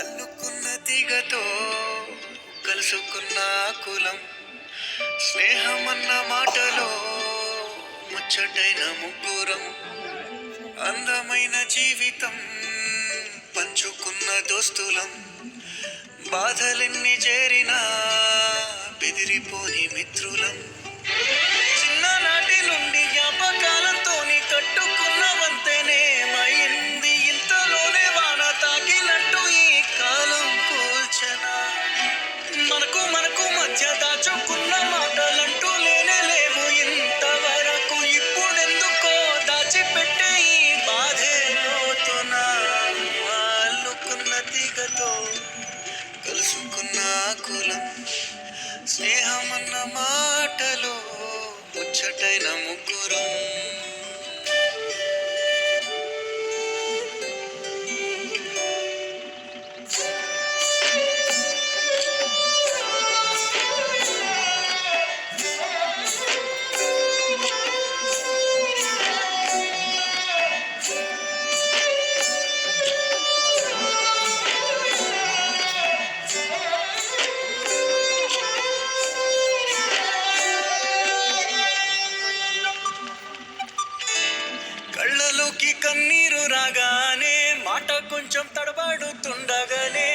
అల్లుకున్న తీగతో కలుసుకున్న కులం స్నేహమన్న మాటలో ముచ్చటైన ముగ్గురం అందమైన జీవితం పంచుకున్న దోస్తులం బాధలెన్ని చేరినా బెదిరిపోని మిత్రులం చిన్ననాటి నుండి జ్ఞాపకాలతోని కట్టుకున్న వంతెనే మైంది ఇంతలోనే వాన తాకినట్టు ఈ కాలం కూల్చనా మనకు మనకు మధ్య దాచుకున్న మాటలంటూ లేనే లేవు ఇంతవరకు ఇప్పుడెందుకో దాచిపెట్టే ఈ బాధే లోతునా అల్లుకున్న తీగతో కలుసుకున్న కులం స్నేహమన్న మాటలో ముచ్చటైన ముగ్గురం కళ్ళలోకి కన్నీరు రాగానే మాట కొంచెం తడబడుతుండగానే